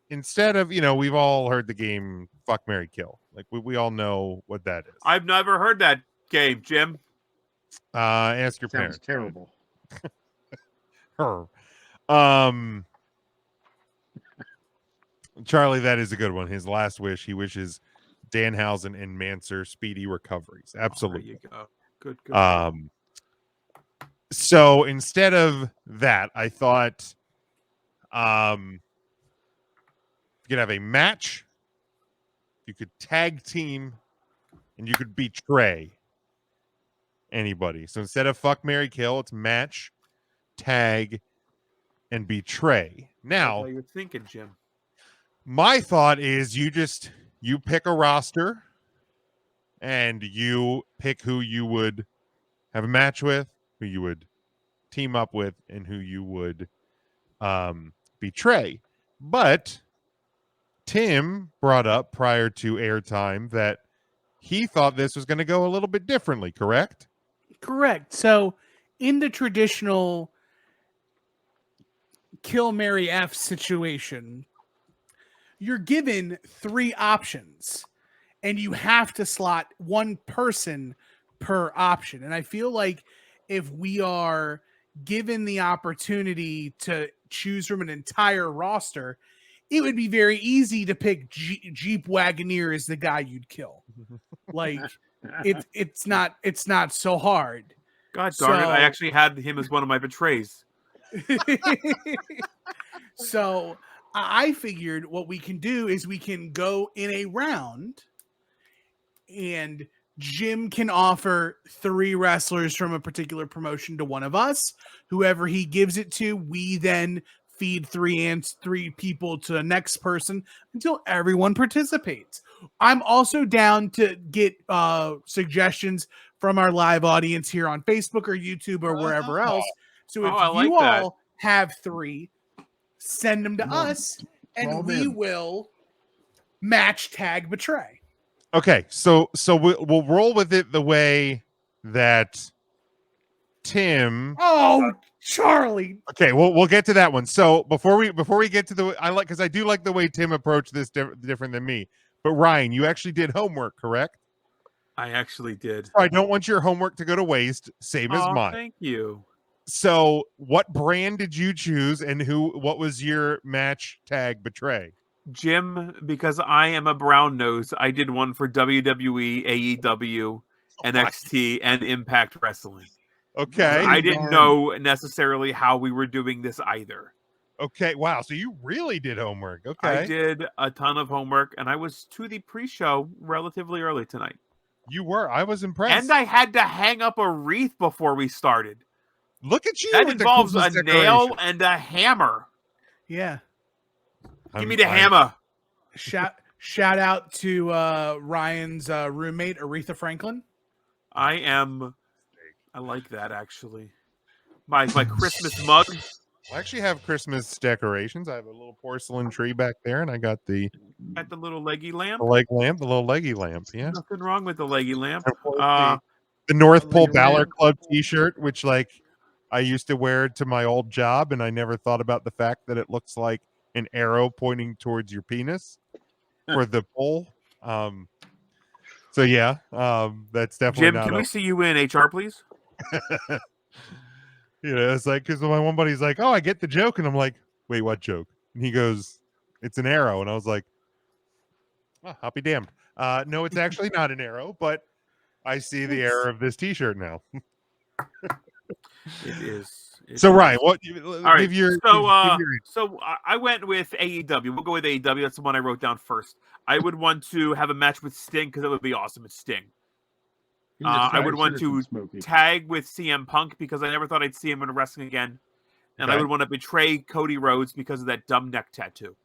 instead of, we've all heard the game Fuck, Marry, Kill. Like we all know what that is. I've never heard that game, Jim. Ask your Sounds parents. terrible. Her. Charlie, that is a good one. His last wish, he wishes Danhausen and Manser speedy recoveries. Absolutely. There you go. Good. So instead of that, I thought you could have a match, you could tag team, and you could betray anybody. So instead of Fuck, Marry, Kill, it's match, tag, and betray. Now, you're thinking, Jim. my thought is you pick a roster and you pick who you would have a match with, who you would team up with, and who you would betray. But Tim brought up prior to airtime that he thought this was going to go a little bit differently, correct? Correct. So in the traditional Kill, Marry, F situation, you're given 3 options and you have to slot one person per option. And I feel like if we are given the opportunity to choose from an entire roster, it would be very easy to pick Jeep Wagoneer as the guy you'd kill. Like it's not so hard. God darn it! I actually had him as one of my betrays. So I figured what we can do is we can go in a round and Jim can offer 3 wrestlers from a particular promotion to one of us. Whoever he gives it to, we then feed 3 people to the next person until everyone participates. I'm also down to get suggestions from our live audience here on Facebook or YouTube or wherever else. So if you all have 3, send them to us and we will match, tag, betray. Okay, so we'll roll with it the way that Tim. Oh, Charlie. Okay, we'll get to that one. So before we get to because I do like the way Tim approached this different than me. But Ryan, you actually did homework, correct? I actually did. So I don't want your homework to go to waste. Same as mine. Thank you. So what brand did you choose, and what was your match, tag, betray? Jim, because I am a brown nose, I did one for WWE, AEW, NXT, and Impact Wrestling. Okay. I didn't know necessarily how we were doing this either. Okay. Wow. So you really did homework. Okay. I did a ton of homework, and I was to the pre-show relatively early tonight. You were. I was impressed. And I had to hang up a wreath before we started. Look at you. That involves a nail and a hammer. Yeah. Give me the hammer. Shout out to Ryan's roommate, Aretha Franklin. I like that, actually. My Christmas mug. I actually have Christmas decorations. I have a little porcelain tree back there, and I got the little leggy lamp. The little leggy lamp. Yeah. Nothing wrong with the leggy lamp. The North Pole Balor Club T-shirt, which I used to wear to my old job, and I never thought about the fact that it looks like an arrow pointing towards your penis for the pole. So yeah, that's definitely Jim, can we see you in HR, please? It's like, because my one buddy's like, oh, I get the joke, and I'm like, wait, what joke? And he goes, it's an arrow, and I was like, oh, I'll be damned. No, it's actually not an arrow, but I see the error of this T-shirt now. It is. So Ryan, what? All right. So I went with AEW. We'll go with AEW. That's the one I wrote down first. I would want to have a match with Sting because that would be awesome. It's Sting. I would want to tag with CM Punk because I never thought I'd see him in wrestling again, and I would want to betray Cody Rhodes because of that dumb neck tattoo.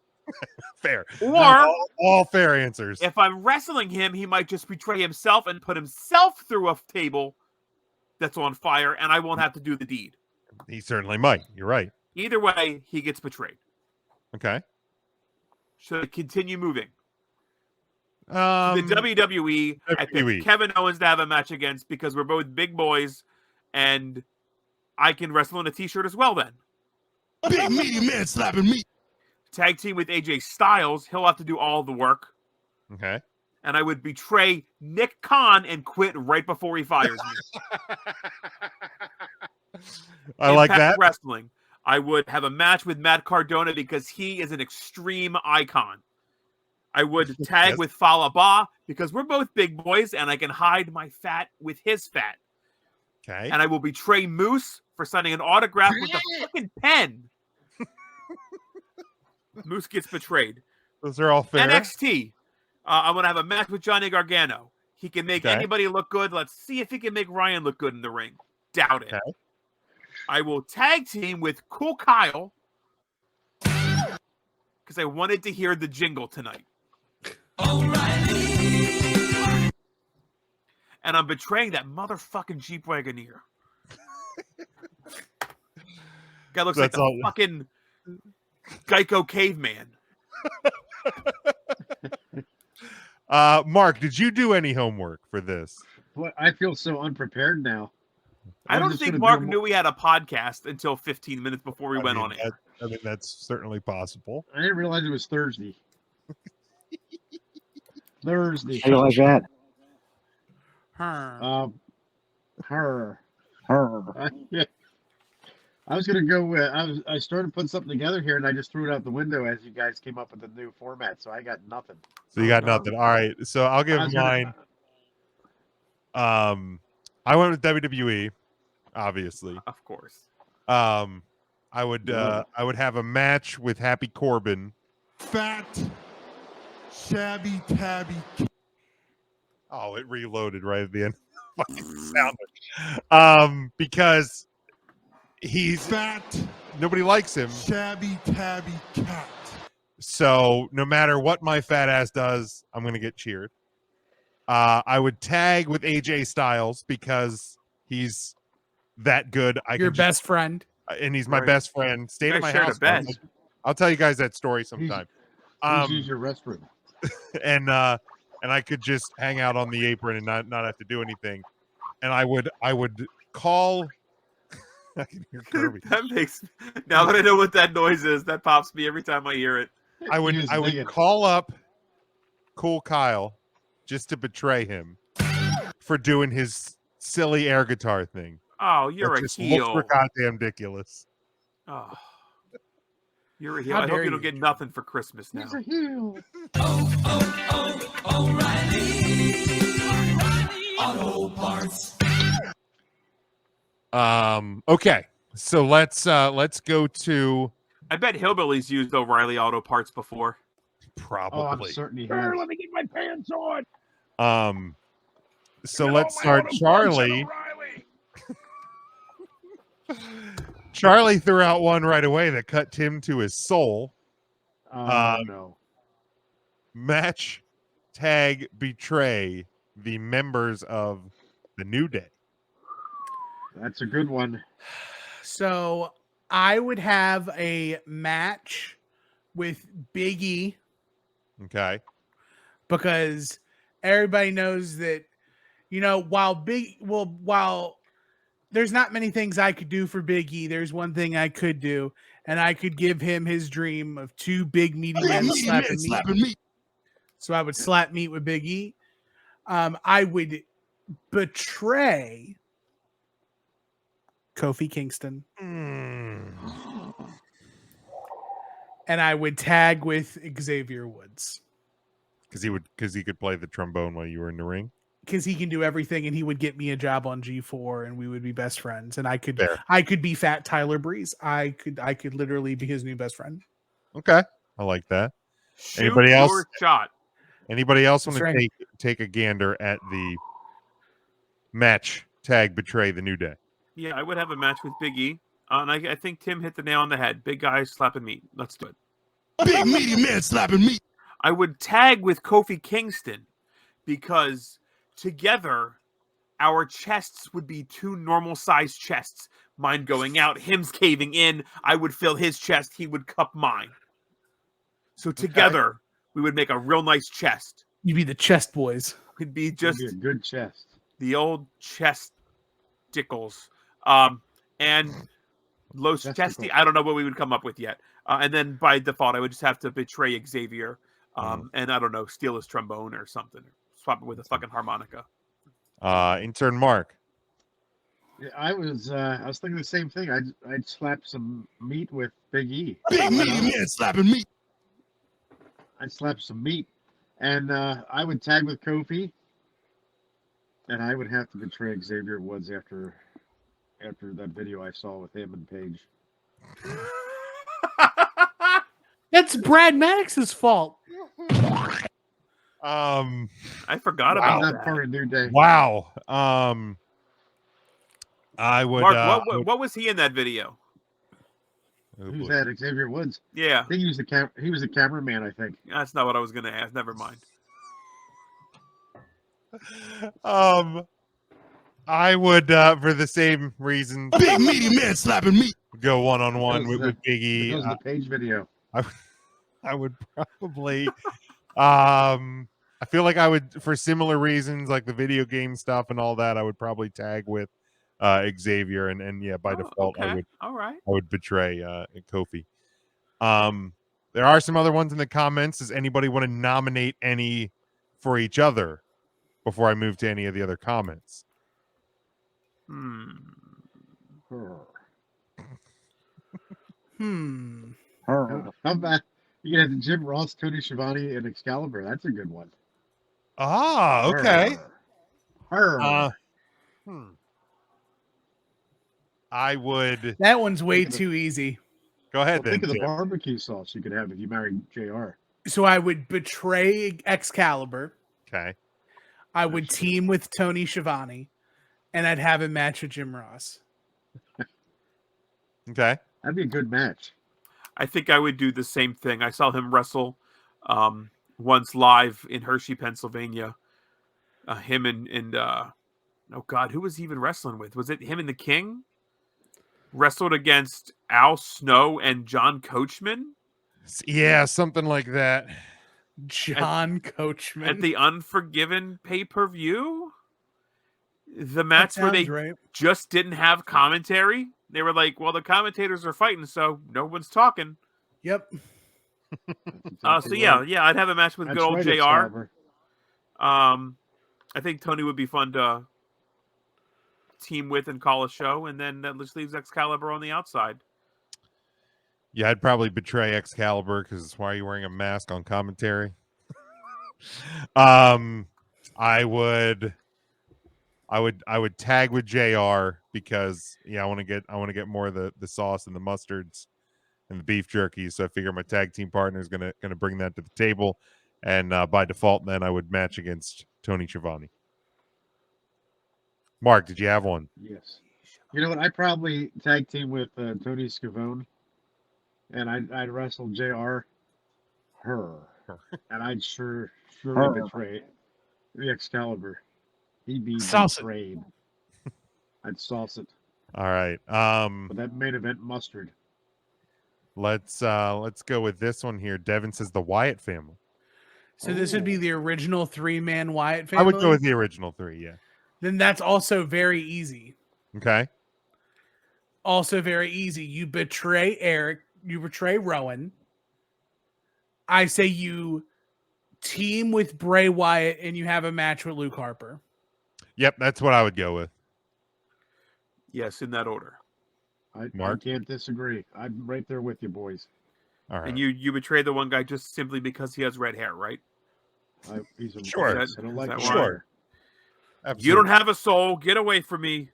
Fair. Or all fair answers. If I'm wrestling him, he might just betray himself and put himself through a table that's on fire, and I won't have to do the deed. He certainly might. You're right. Either way, he gets betrayed. Okay. Should I continue moving? The WWE, I picked Kevin Owens to have a match against because we're both big boys, and I can wrestle in a T-shirt as well then. Big meaty man slapping me. tag team with AJ Styles. He'll have to do all the work. Okay. And I would betray Nick Khan and quit right before he fires me. I like Impact that. Wrestling. I would have a match with Matt Cardona because he is an extreme icon. I would tag with Fallah Bahh because we're both big boys and I can hide my fat with his fat. Okay. And I will betray Moose for signing an autograph with a fucking pen. Moose gets betrayed. Those are all fair. NXT. I'm going to have a match with Johnny Gargano. He can make Okay. anybody look good. Let's see if he can make Ryan look good in the ring. Doubt it. Okay. I will tag team with Cool Kyle because I wanted to hear the jingle tonight. O'Reilly. And I'm betraying that motherfucking Jeep Wagoneer. Guy looks That's like all. a fucking Geico caveman. Mark, did you do any homework for this? Boy, I feel so unprepared now. I don't think Mark knew we had a podcast until 15 minutes before we went on it. I mean, that's certainly possible. I didn't realize it was Thursday. Thursday. How do you like that? Her. Her. I was gonna go. I started putting something together here, and I just threw it out the window as you guys came up with the new format. So I got nothing. So you got nothing. All right. So I'll give mine. I went with WWE, obviously. Of course. I would have a match with Happy Corbin. Fat, shabby, tabby. Oh, it reloaded right at the end. Fucking sound. Because he's fat, nobody likes him. Shabby, tabby, cat. So no matter what my fat ass does, I'm gonna get cheered. I would tag with AJ Styles because he's that good. Your best friend. And he's my best friend. Stayed at my house. I'll tell you guys that story sometime. Please use your restroom. And I could just hang out on the apron and not have to do anything. And I would call. I can hear Kirby. That makes now that I know what that noise is, that pops me every time I hear it. I would call up Cool Kyle just to betray him for doing his silly air guitar thing. Oh, you're a heel. Looks goddamn ridiculous. Oh, you're a heel. I hope you don't get nothing for Christmas now. He's a heel. O'Reilly Auto Parts. Okay, so let's go to. I bet Hillbillies used O'Reilly Auto Parts before. Probably. Oh, I'm certain he has. Let me get my pants on. So let's start. Charlie. Charlie threw out one right away that cut Tim to his soul. No. Match, tag, betray the members of the New Day. That's a good one. So I would have a match with Big E. Okay. Because everybody knows that, while there's not many things I could do for Big E, there's one thing I could do, and I could give him his dream of two big meaty men slapping meat. So I would slap meat with Big E. I would betray Kofi Kingston. And I would tag with Xavier Woods. Because he could play the trombone while you were in the ring. Because he can do everything, and he would get me a job on G4, and we would be best friends. And I could be fat Tyler Breeze. I could literally be his new best friend. Okay, I like that. Shoot Anybody else? Your shot. Anybody else want That's to take a gander at the match, tag, betray the New Day? Yeah, I would have a match with Big E. And I think Tim hit the nail on the head. Big guys slapping meat. Let's do it. Big meaty man slapping meat. I would tag with Kofi Kingston because together our chests would be two normal sized chests. Mine going out, him's caving in. I would fill his chest. He would cup mine. So together we would make a real nice chest. You'd be the chest boys. It'd be just a good chest. The old chest dickles. And Los Chesty. I don't know what we would come up with yet. And then by default, I would just have to betray Xavier, and I don't know, steal his trombone or something, swap it with a fucking harmonica. Intern Mark. Yeah, I was thinking the same thing. I'd slap some meat with Big E. Big meaty man slapping meat. I'd slap some meat, and I would tag with Kofi, and I would have to betray Xavier Woods after that video I saw with him and Paige. That's Brad Maddox's fault. I forgot Wow. about That that. part of New Day. Wow. I would. Mark, what was he in that video? Oh, Who's boy. that? Xavier Woods. Yeah, I think he was he was a cameraman. I think. that's not what I was going to ask. Never mind. I would, for the same reason, Big meaty man slapping meat. go one-on-one Because with Biggie. Because of the Page video. I would probably. I feel like I would, for similar reasons, like the video game stuff and all that. I would probably tag with Xavier, and yeah, by default, okay. I All right. would betray Kofi. There are some other ones in the comments. Does anybody want to nominate any for each other before I move to any of the other comments? Her. Her. How about you have the Jim Ross, Tony Schiavone, and Excalibur? That's a good one. Ah, okay. Her. I would That one's way too easy. go ahead then. Think of the Tim. barbecue sauce you could have if you married JR. So I would betray Excalibur. Okay. I would team with Tony Schiavone, and I'd have a match with Jim Ross. Okay. That'd be a good match. I think I would do the same thing. I saw him wrestle once live in Hershey, Pennsylvania. Him and oh God, who was he even wrestling with? Was it him and the King? Wrestled against Al Snow and John Coachman Yeah, something like that. John Coachman. at the Unforgiven pay-per-view. The match where they right. just didn't have commentary. They were like, well, the commentators are fighting, so no one's talking. Yep. That's So exactly yeah, right. I'd have a match with That's good old right, JR. Excalibur. I think Tony would be fun to team with and call a show, and then that just leaves Excalibur on the outside. Yeah, I'd probably betray Excalibur because why are you wearing a mask on commentary? I would tag with JR because I want to get more of the sauce and the mustards and the beef jerky. So I figure my tag team partner is gonna bring that to the table, and by default, then I would match against Tony Schiavone. Mark, did you have one? Yes. You know what? I probably tag team with Tony Schiavone, and I'd wrestle JR. Her. And I'd surely betray the Excalibur. He'd be Sauce it. betrayed. I'd sauce it. All right. But that main event mustard. Let's go with this one here. Devin says the Wyatt family. So this would be the original 3-man Wyatt family. I would go with the original 3, yeah. Then that's also very easy. Okay. Also very easy. You betray Eric. You betray Rowan. I say you team with Bray Wyatt and you have a match with Luke Harper. Yep, that's what I would go with. Yes, in that order. I Mark? can't disagree. I'm right there with you, boys. All right. And you betray the one guy just simply because he has red hair, right? He's a Sure. I don't like Is that his Sure. hair. Absolutely. You don't have a soul. Get away from me.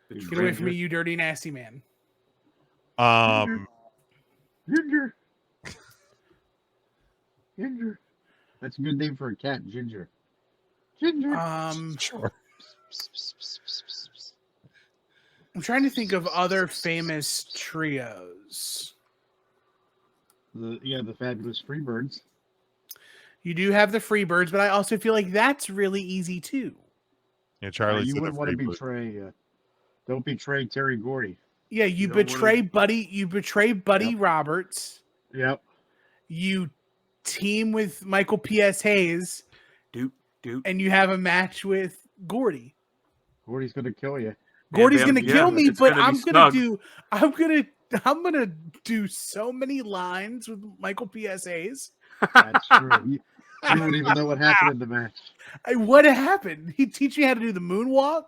Get away from me, you dirty, nasty man. Ginger. Ginger. That's a good name for a cat, Ginger. Ginger. Sure. I'm trying to think of other famous trios. The fabulous Freebirds. You do have the Freebirds, but I also feel like that's really easy too. Yeah, Charlie You said wouldn't the want to Freebird. betray. Don't betray Terry Gordy. Yeah, you don't wanna- betray Buddy. You betray Buddy Yep. Roberts. Yep. You team with Michael P.S. Hayes, Doop. and you have a match with Gordy. Gordy's gonna kill you. Gordy's Yeah, gonna yeah, kill me, it's but gonna be I'm snug. gonna I'm gonna do so many lines with Michael PSAs. That's true. You don't even know what happened in the match. What happened? He'd teach me how to do the moonwalk.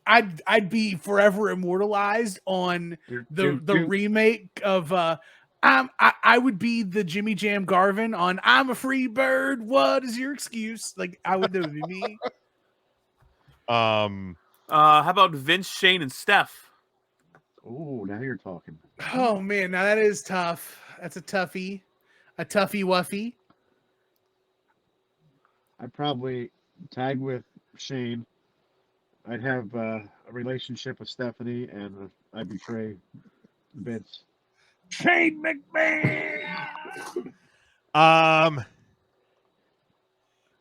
I'd be forever immortalized on the remake of I would be the Jimmy Jam Garvin on I'm a Free Bird. What is your excuse? Like I would do it be me. How about Vince, Shane, and Steph? Oh, now you're talking. Oh man, now that is tough. That's a toughie wuffy. I'd probably tag with Shane. I'd have a relationship with Stephanie, and I'd betray Vince. Shane McMahon.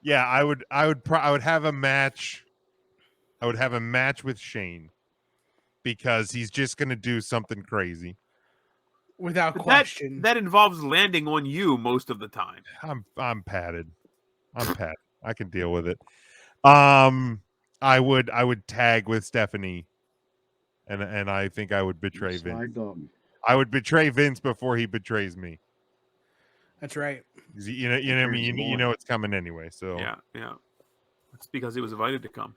Yeah, I would have a match. I would have a match with Shane because he's just going to do something crazy. Without But question. that involves landing on you most of the time. I'm padded. I'm padded. I can deal with it. I would tag with Stephanie, and I think I would betray Vince. Slide dog. I would betray Vince before he betrays me. That's right. You know, I mean, you know it's coming anyway. So Yeah. It's because he was invited to come.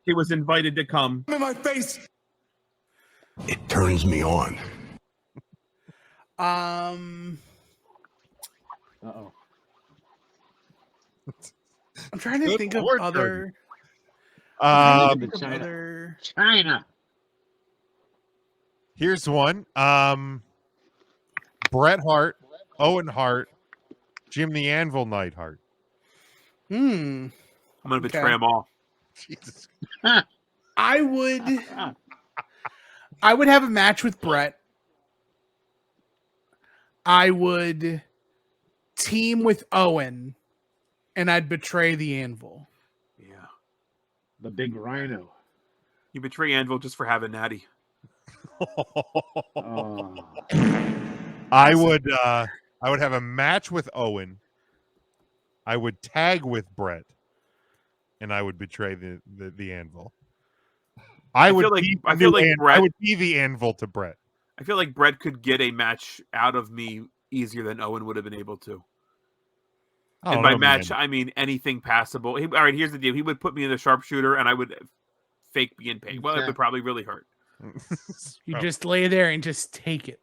He was invited to come. In my face. It turns me on. Uh-oh. I'm trying to Good think of Lord, other. China. China. Here's one. Bret Hart, Owen Hart, Jim the Anvil Neidhart. I'm going to betray Okay. them all. Jesus. I would have a match with Bret. I would team with Owen, and I'd betray the Anvil. Yeah. The big rhino. You betray Anvil just for having Natty. Oh. I would have a match with Owen. I would tag with Bret, and I would betray the Anvil. I would be the Anvil to Bret. I feel like Bret could get a match out of me easier than Owen would have been able to. And by match, I mean anything passable. All right, here's the deal. He would put me in the sharpshooter, and I would fake be in pain. Well, it would probably really hurt. You just lay there and just take it.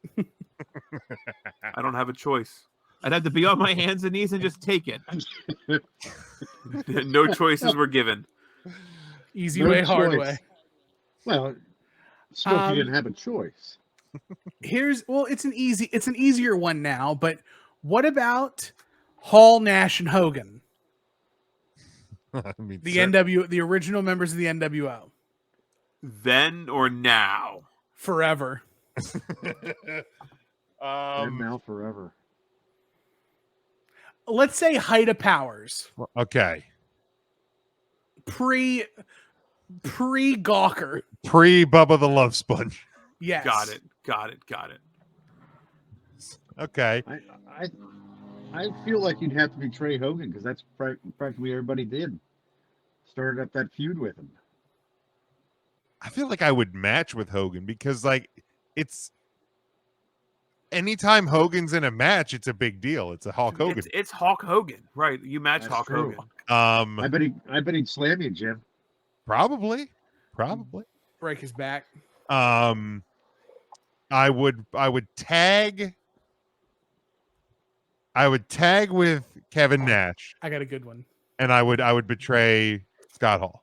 I don't have a choice. I'd have to be on my hands and knees and just take it. No choices were given. Easy No way, hard choice. way. Well, still, you didn't have a choice. It's an easier one now, but what about Hall, Nash, and Hogan? I mean, The original members of the NWO. Then or now? Forever. And now forever. Let's say height of powers. Okay. Pre Gawker. Pre Bubba the Love Sponge. Yes. Got it. Okay. I feel like you'd have to betray Hogan because that's practically everybody did. Started up that feud with him. I feel like I would match with Hogan because, like, it's anytime Hogan's in a match, it's a big deal. It's a Hulk Hogan. It's Hulk Hogan, right? You match That's Hulk true. Hogan. I bet he'd slam you, Jim. Probably. Break his back. I would tag with Kevin Nash, I got a good one. and I would betray Scott Hall.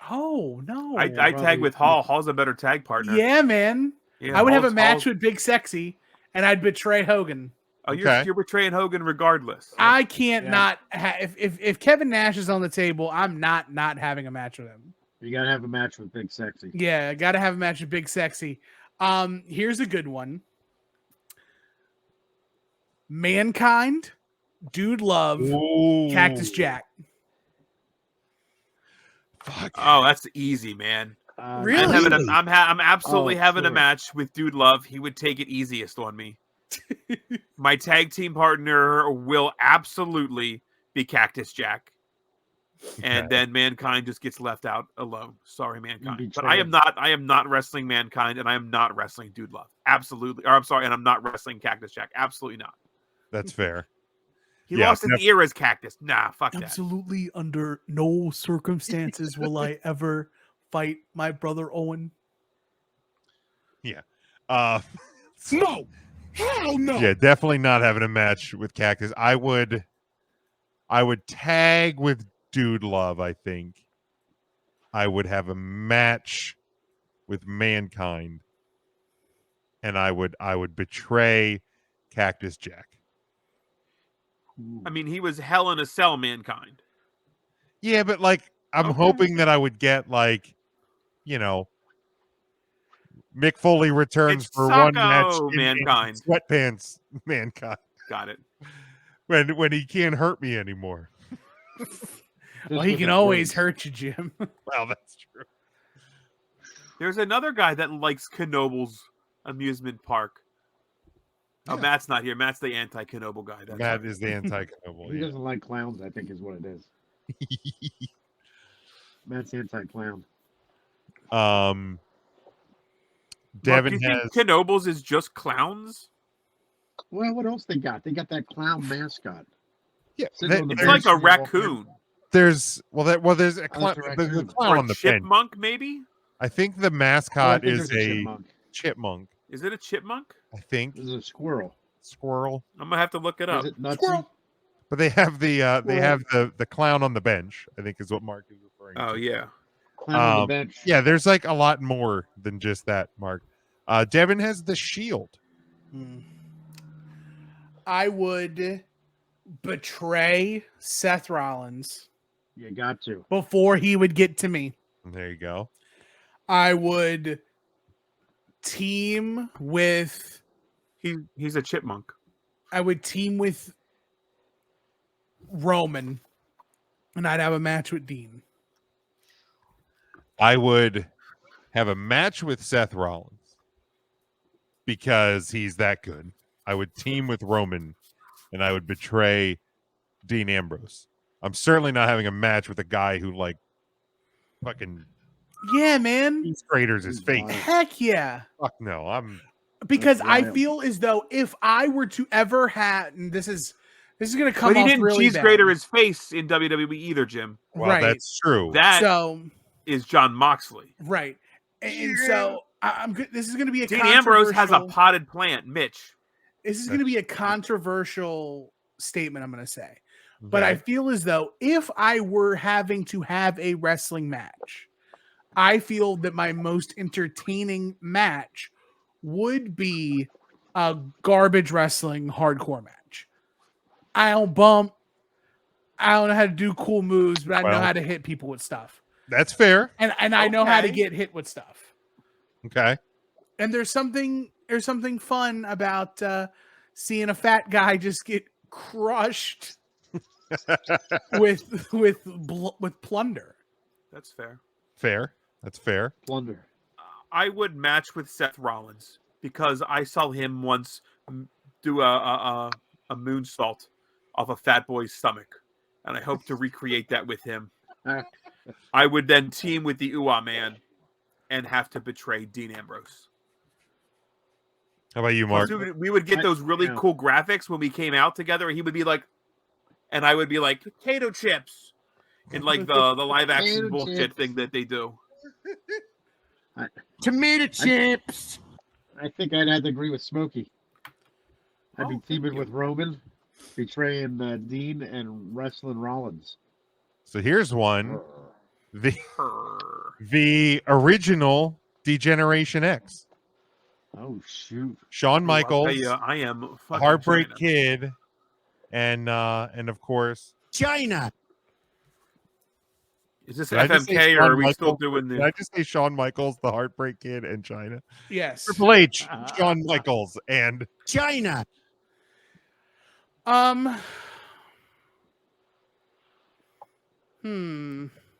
Oh no. I tag with Hall. Hall's a better tag partner. Yeah, man. Yeah, I would have a Hall's- match with Big Sexy, and I'd betray Hogan. Oh, Okay. you're betraying Hogan regardless. I can't not if Kevin Nash is on the table, I'm not having a match with him. You gotta have a match with Big Sexy. Yeah, I gotta have a match with Big Sexy. Here's a good one. Mankind, Dude Love, Ooh. Cactus Jack. Fuck. Oh, that's easy, man. Really? I'm absolutely Oh, having a sure. match with Dude Love. He would take it easiest on me. My tag team partner will absolutely be Cactus Jack. and then Mankind just gets left out alone. Sorry, Mankind. But betrayed. I am not wrestling Mankind, and I am not wrestling Dude Love. Absolutely. Or I'm sorry, and I'm not wrestling Cactus Jack. Absolutely not. That's fair. He Yeah, lost in the era as Cactus. Nah, fuck that. Absolutely, under no circumstances will I ever fight my brother Owen. No! Hell no! Yeah, definitely not having a match with Cactus. I would tag with Dude Love, I think. I would have a match with Mankind. And I would betray Cactus Jack. I mean, he was Hell in a Cell Mankind. Yeah, but like I'm Okay. hoping that I would get like, you know, Mick Foley returns It's for one match Socko in Mankind. sweatpants Mankind. Got it. When he can't hurt me anymore. Well, he can always hurt you, Jim. Well, that's true. There's another guy that likes Knoble's amusement park. Oh, Yeah. Matt's not here. Matt's the anti-Knoble guy. That's Matt right. is the anti-Knoble. He doesn't like clowns, I think is what it is. Matt's anti-clown. Devin Mark, do you has think Knobles is just clowns? Well, what else they got? They got that clown mascot. yeah. Sitting on the It's bench like a and you walk in. raccoon. There's there's a Oh, clown, that's a there's a raccoon. clown Or on a the bench. chipmunk, maybe? I think the Oh, I mascot think is there's a chipmunk. chipmunk. Is it a chipmunk? I think This is a squirrel. squirrel. I'm gonna have to look it up. Is it Nutsy? Squirrel. But they have the clown on the bench. I think is what Mark is referring Oh to. yeah. Clown on the Um, bench. Yeah, there's like a lot more than just that, Mark. Devin has the Shield. I would betray Seth Rollins You got to. before he would get to me. There you go. I would team with He's a chipmunk. Roman, and I'd have a match with Dean. I would have a match with Seth Rollins because he's that good. I would team with Roman, and I would betray Dean Ambrose. I'm certainly not having a match with a guy who like fucking Yeah, man. craters his face. Heck yeah. Fuck no. I'm Because That's I wild. feel as though if I were to ever have, and this is going to come But he off didn't really cheese bad. grater his face in WWE either, Jim. well, right. that's true. That is So John Moxley. right, and so I'm good. This is going to be a Dean Ambrose has a controversial- potted plant, Mitch. This is going to be a controversial statement. I'm going to say, but I feel as though if I were having to have a wrestling match, I feel that my most entertaining match would be a garbage wrestling hardcore match. I don't bump. I don't know how to do cool moves, but I know Well, how to hit people with stuff. That's fair. And I know how to Okay. get hit with stuff. Okay. And there's something fun about seeing a fat guy just get crushed with plunder. That's fair. Fair. That's fair. Plunder. I would match with Seth Rollins because I saw him once do a moonsault off a fat boy's stomach, and I hope to recreate that with him. I would then team with the Uwa Man and have to betray Dean Ambrose. How about you, Mark? We would get those really yeah. cool graphics when we came out together. He would be like, and I would be like, potato chips, in like the live action Potato bullshit chips. thing that they do. Tomato chips. I think I'd have to agree with Smokey. I'd be Oh, thank teaming you. with Roman, betraying Dean, and wrestling Rollins. So here's one. The Purr. the original Degeneration X. Oh shoot! Shawn Ooh, I'll tell Michaels, you, I am the fucking Heartbreak China. Kid, and of course, China. Is this Did I just say FMK or Shawn are we still Michaels? doing did the? I just say Shawn Michaels, the Heartbreak Kid, and China? Yes. Triple H, Shawn Michaels, and China.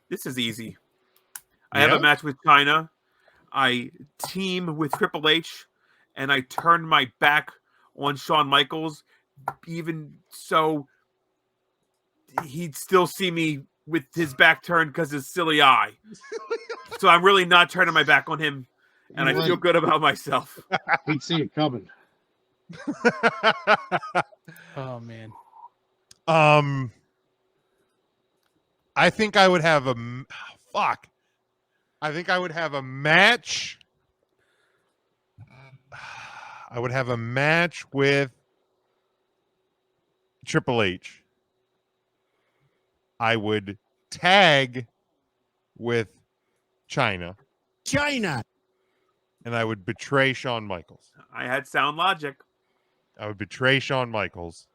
This is easy. I have Yeah? a match with China. I team with Triple H, and I turn my back on Shawn Michaels. Even so, he'd still see me with his back turned because his silly eye. So I'm really not turning my back on him, and I feel good about myself. He'd see it coming. Oh man. I think I would have fuck. I think I would have a match. I would have a match with Triple H. I would tag with China. And I would betray Shawn Michaels. I had sound logic. I would betray Shawn Michaels.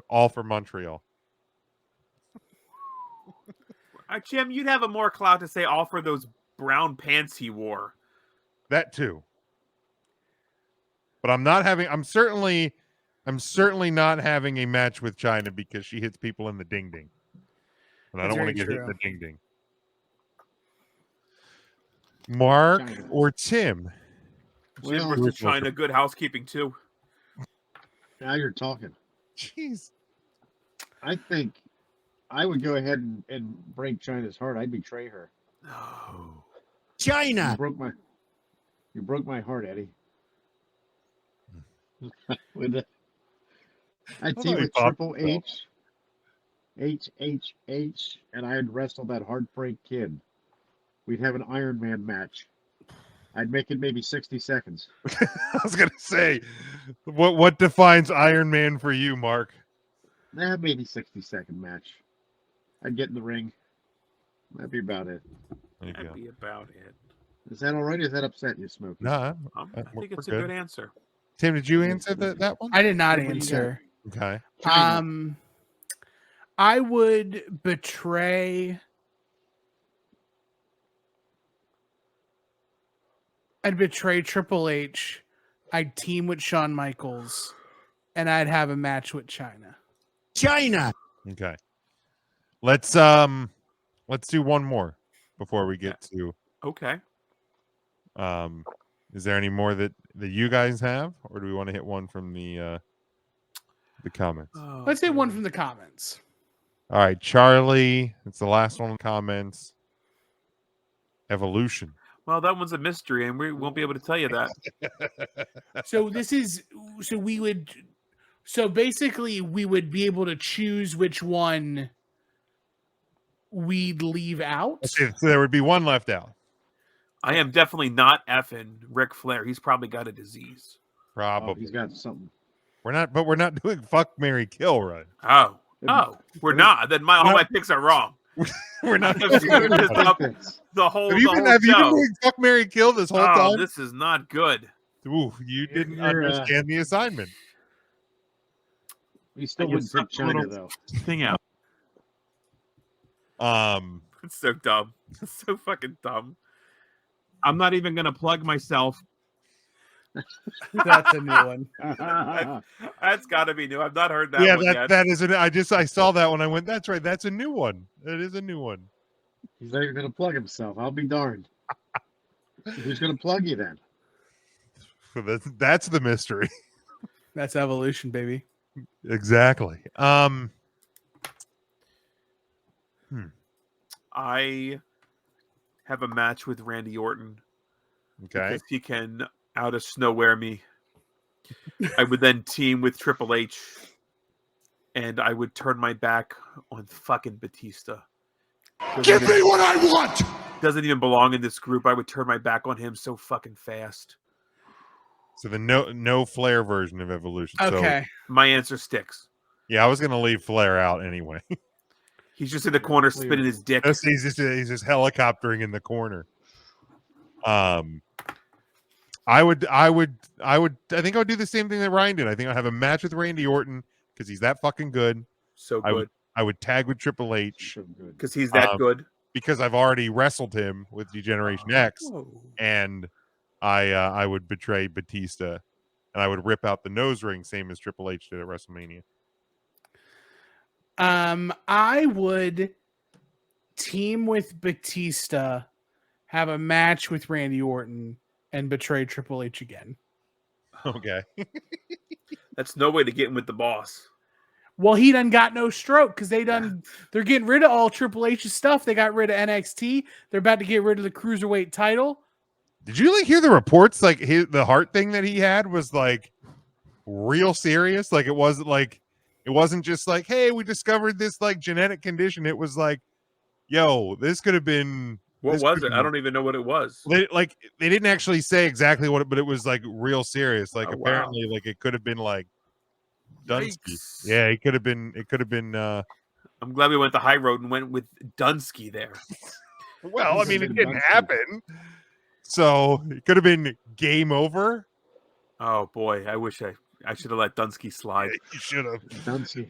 All for Montreal. Jim, you'd have a more clout to say all for those brown pants he wore. That too. But I'm certainly not having a match with China because she hits people in the ding ding. And I don't want to get hit in the ding ding. Mark China. or Tim? Jim versus China, good housekeeping too. Now you're talking. Jeez. I think I would go ahead and break China's heart. I'd betray her. Oh. You broke my heart, Eddie. I'd team with Triple H, and I'd wrestle that Heartbreak Kid. We'd have an Iron Man match. I'd make it maybe 60 seconds. I was gonna say, what defines Iron Man for you, Mark? Maybe 60-second match. I'd get in the ring. That'd be about it. That'd be about it. Is that all right? Or is that upset you, Smokey? No, I think it's a good answer. Tim, did you answer that one? I did not What do you answer. Okay. I would betray. I'd betray Triple H. I'd team with Shawn Michaels, and I'd have a match with China. Okay. Let's do one more before we get to. Okay. Is there any more that you guys have, or do we want to hit one from the comments? Oh, Let's say one from the comments. All right, Charlie. It's the last one in the comments. Evolution. Well, that one's a mystery, and we won't be able to tell you that. So basically we would be able to choose which one we'd leave out. Okay, so there would be one left out. I am definitely not effing Ric Flair. He's probably got a disease. Probably. Oh, he's got something. We're not doing fuck, marry, kill, right? Oh, we're not. Then all my picks are wrong. We're not. I've screwed this up the whole Have you been doing fuck, marry, kill this whole time? This is not good. Ooh, you didn't understand the assignment. We still would pick China, though. Thing out. It's so dumb. It's so fucking dumb. I'm not even gonna plug myself. That's a new one. That's got to be new. I've not heard that. Yeah, one yet. that is. I saw that when I went. That's right. That's a new one. That is a new one. He's not even going to plug himself. I'll be darned. Who's going to plug you then? So that's the mystery. That's evolution, baby. Exactly. I have a match with Randy Orton. Okay. Because he can out of nowhere me. I would then team with Triple H, and I would turn my back on fucking Batista. Give me what I want! Doesn't even belong in this group. I would turn my back on him so fucking fast. So the no Flair version of Evolution. Okay. So my answer sticks. Yeah, I was gonna leave Flair out anyway. He's just in the corner spinning his dick. He's just helicoptering in the corner. I think I would do the same thing that Ryan did. I think I'd have a match with Randy Orton because he's that fucking good. So good. I would tag with Triple H Because he's that good. because I've already wrestled him with Degeneration X, and I would betray Batista, and I would rip out the nose ring, same as Triple H did at WrestleMania. I would team with Batista, have a match with Randy Orton, and betray Triple H again. Okay. That's no way to get in with the boss. Well, he done got no stroke because they're getting rid of all Triple H's stuff. They got rid of NXT. They're about to get rid of the cruiserweight title. Did you like hear the reports? Like the heart thing that he had was like real serious. Like it wasn't just like, hey, we discovered this like genetic condition. It was like, yo, this could have been. What was it? I don't even know what it was. They didn't actually say exactly what, but it was like real serious. Like apparently, wow. like it could have been like Dunsky. Yikes. Yeah, it could have been. It could have been. I'm glad we went the high road and went with Dunsky there. Well, I mean, it didn't happen. So it could have been game over. Oh boy, I wish I should have let Dunsky slide. You should have. Dunsky.